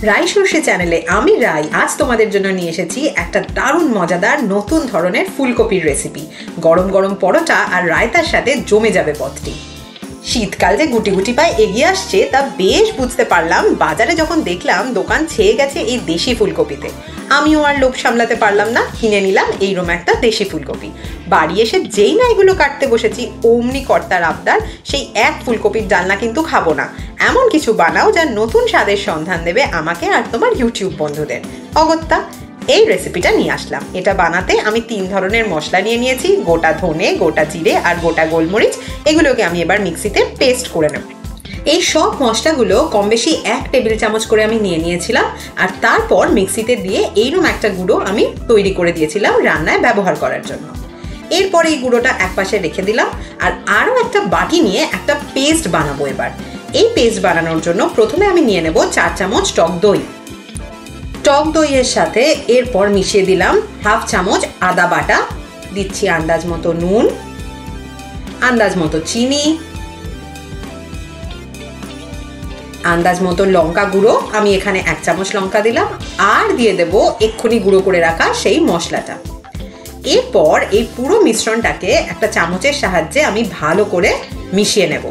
রাই সর্ষে চ্যানেলে আমি রাই আজ তোমাদের জন্য নিয়ে এসেছি একটা দারুণ মজাদার নতুন ধরনের ফুলকপির রেসিপি। গরম গরম পরোটা আর রায়তার সাথে জমে যাবে পদটি। শীতকাল যে গুটি গুটি পায়ে এগিয়ে আসছে তা বেশ বুঝতে পারলাম বাজারে যখন দেখলাম দোকান ছেয়ে গেছে এই দেশি ফুলকপিতে। আমিও আর লোভ সামলাতে পারলাম না, কিনে নিলাম এইরকম একটা দেশি ফুলকপি। বাড়ি এসে যেই না এগুলো কাটতে বসেছি অমনি কর্তার আবদার, সেই এক ফুলকপির ডালনা কিন্তু খাবো না, এমন কিছু বানাও যা নতুন স্বাদের সন্ধান দেবে আমাকে আর তোমার ইউটিউব বন্ধুদের। অগত্যা এই রেসিপিটা নিয়ে আসলাম। এটা বানাতে আমি 3 ধরনের মশলা নিয়ে নিয়েছি, গোটা ধনে, গোটা জিরে আর গোটা গোলমরিচ। এগুলোকে আমি এবার মিক্সিতে পেস্ট করে নেব। এই সব মশলাগুলো কম বেশি 1 টেবিল চামচ করে আমি নিয়ে নিয়েছিলাম, আর তারপর মিক্সিতে দিয়ে এইরকম একটা গুঁড়ো আমি তৈরি করে দিয়েছিলাম রান্নায় ব্যবহার করার জন্য। এরপর এই গুঁড়োটা একপাশে রেখে দিলাম, আর আরও একটা বাটি নিয়ে একটা পেস্ট বানাবো। এবার এই পেস্ট বানানোর জন্য প্রথমে আমি নিয়ে নেব 4 চামচ টক দই। টক দইয়ের সাথে এরপর মিশিয়ে দিলাম 1/2 চামচ আদা বাটা, দিচ্ছি আন্দাজ মতো নুন, আন্দাজ মতো চিনি, আন্দাজ মতো লঙ্কা গুঁড়ো, আমি এখানে 1 চামচ লঙ্কা দিলাম, আর দিয়ে দেব এক্ষুনি গুঁড়ো করে রাখা সেই মশলাটা। এরপর এই পুরো মিশ্রণটাকে একটা চামচের সাহায্যে আমি ভালো করে মিশিয়ে নেব।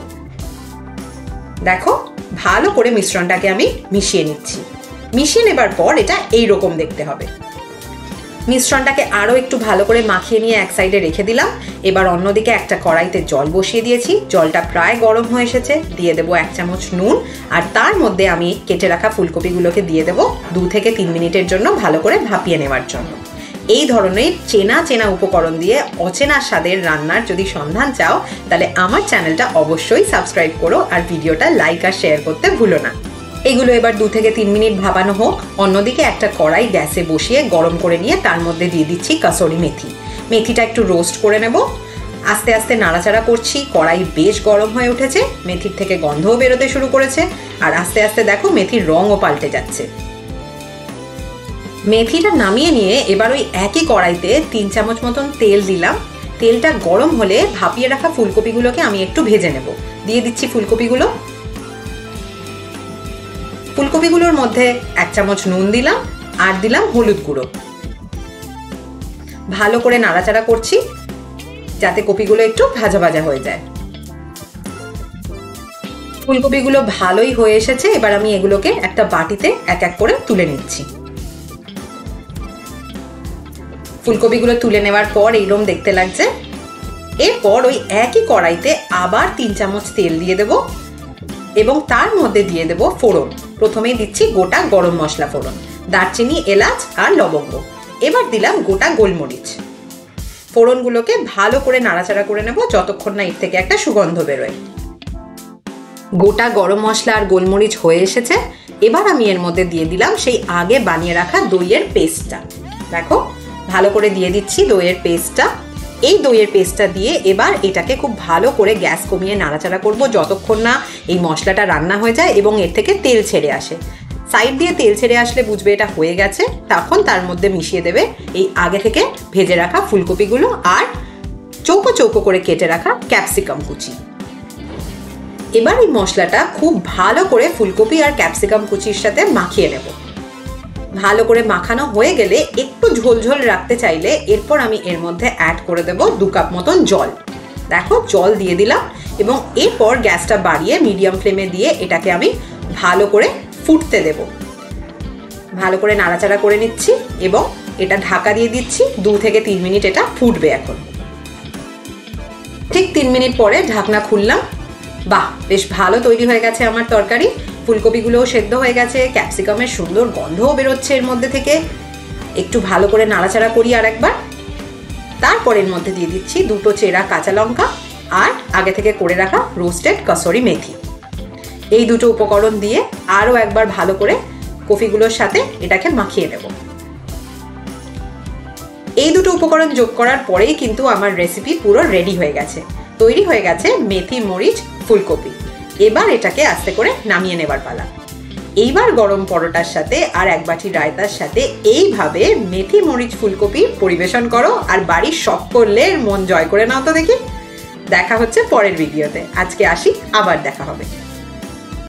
দেখো, ভালো করে মিশ্রণটাকে আমি মিশিয়ে নিচ্ছি। মিশিয়ে নেবার পর এটা এইরকম দেখতে হবে। মিশ্রণটাকে আরও একটু ভালো করে মাখিয়ে নিয়ে এক সাইডে রেখে দিলাম। এবার অন্যদিকে একটা কড়াইতে জল বসিয়ে দিয়েছি, জলটা প্রায় গরম হয়ে এসেছে। দিয়ে দেবো 1 চামচ নুন, আর তার মধ্যে আমি কেটে রাখা ফুলকপিগুলোকে দিয়ে দেবো 2 থেকে 3 মিনিটের জন্য ভালো করে ভাপিয়ে নেওয়ার জন্য। এই ধরনের চেনা চেনা উপকরণ দিয়ে অচেনা স্বাদের রান্নার যদি সন্ধান চাও তাহলে আমার চ্যানেলটা অবশ্যই সাবস্ক্রাইব করো, আর ভিডিওটা লাইক আর শেয়ার করতে ভুলো না। এগুলো এবার 2 থেকে 3 মিনিট ভাপানো হোক। অন্যদিকে একটা কড়াই গ্যাসে বসিয়ে গরম করে নিয়ে তার মধ্যে দিয়ে দিচ্ছি কাসুরি মেথি। মেথিটা একটু রোস্ট করে নেব। আস্তে আস্তে নাড়াচাড়া করছি। কড়াই বেশ গরম হয়ে উঠেছে, মেথির থেকে গন্ধও বেরোতে শুরু করেছে, আর আস্তে আস্তে দেখো মেথির রঙও পাল্টে যাচ্ছে। মেথিটা নামিয়ে নিয়ে এবার ওই একই কড়াইতে 3 চামচ মতন তেল দিলাম। তেলটা গরম হলে ভাপিয়ে রাখা ফুলকপিগুলোকে আমি একটু ভেজে নেব। দিয়ে দিচ্ছি ফুলকপিগুলো। ফুলকপিগুলোর মধ্যে 1 চামচ নুন দিলাম, আর দিলাম হলুদ গুঁড়ো। ভালো করে নাড়াচাড়া করছি যাতে কপিগুলো একটু ভাজা ভাজা হয়ে যায়। ফুলকপিগুলো ভালোই হয়ে এসেছে। এবার আমি এগুলোকে একটা বাটিতে এক এক করে তুলে নিচ্ছি। ফুলকপিগুলো তুলে নেওয়ার পর এইরকম দেখতে লাগছে। এরপর ওই একই কড়াইতে আবার 3 চামচ তেল দিয়ে দেব, এবং তার মধ্যে দিয়ে দেব ফোড়ন। প্রথমেই দিচ্ছি গোটা গরম মশলা ফোড়ন, দারচিনি, এলাচ আর লবঙ্গ। এবার দিলাম গোটা গোলমরিচ। ফোড়নগুলোকে ভালো করে নাড়াচাড়া করে নেব যতক্ষণ না এর থেকে একটা সুগন্ধ বেরোয়। গোটা গরম মশলা আর গোলমরিচ হয়ে এসেছে। এবার আমি এর মধ্যে দিয়ে দিলাম সেই আগে বানিয়ে রাখা দইয়ের পেস্টটা। দেখো, ভালো করে দিয়ে দিচ্ছি দইয়ের পেস্টটা। এই দইয়ের পেস্টটা দিয়ে এবার এটাকে খুব ভালো করে গ্যাস কমিয়ে নাড়াচাড়া করব যতক্ষণ না এই মশলাটা রান্না হয়ে যায় এবং এর থেকে তেল ছেড়ে আসে। সাইড দিয়ে তেল ছেড়ে আসলে বুঝবে এটা হয়ে গেছে। তখন তার মধ্যে মিশিয়ে দেবে এই আগে থেকে ভেজে রাখা ফুলকপিগুলো আর চৌকো চৌকো করে কেটে রাখা ক্যাপসিকাম কুচি। এবার এই মশলাটা খুব ভালো করে ফুলকপি আর ক্যাপসিকাম কুচির সাথে মাখিয়ে নেব। ভালো করে মাখানো হয়ে গেলে একটু ঝোলঝোল রাখতে চাইলে এরপর আমি এর মধ্যে অ্যাড করে দেব 2 কাপ মতন জল। দেখো, জল দিয়ে দিলাম, এবং এরপর গ্যাসটা বাড়িয়ে মিডিয়াম ফ্লেমে দিয়ে এটাকে আমি ভালো করে ফুটতে দেব। ভালো করে নাড়াচাড়া করে নিচ্ছি এবং এটা ঢাকা দিয়ে দিচ্ছি। 2 থেকে 3 মিনিট এটা ফুটবে। এখন ঠিক 3 মিনিট পরে ঢাকনা খুললাম। বাহ, বেশ ভালো তৈরি হয়ে গেছে আমার তরকারি। ফুলকপিগুলোও সেদ্ধ হয়ে গেছে, ক্যাপসিকামের সুন্দর গন্ধও বেরোচ্ছে এর মধ্যে থেকে। একটু ভালো করে নাড়াচাড়া করি আর একবার। তারপর এর মধ্যে দিয়ে দিচ্ছি 2টো চেরা কাঁচা লঙ্কা আর আগে থেকে করে রাখা রোস্টেড কাসুরি মেথি। এই 2টো উপকরণ দিয়ে আরও একবার ভালো করে কপিগুলোর সাথে এটাকে মাখিয়ে নেব। এই 2টো উপকরণ যোগ করার পরেই কিন্তু আমার রেসিপি পুরো রেডি হয়ে গেছে। তৈরি হয়ে গেছে মেথি মরিচ ফুলকপি। এবার এটাকে আস্তে করে নামিয়ে নেবার পালা। এইবার গরম পরোটার সাথে আর এক বাটি রায়তার সাথে এইভাবে মেথি মরিচ ফুলকপি পরিবেশন করো, আর বাড়ির সকলের মন জয় করে নাও তো দেখি। দেখা হচ্ছে পরের ভিডিওতে। আজকে আসি, আবার দেখা হবে।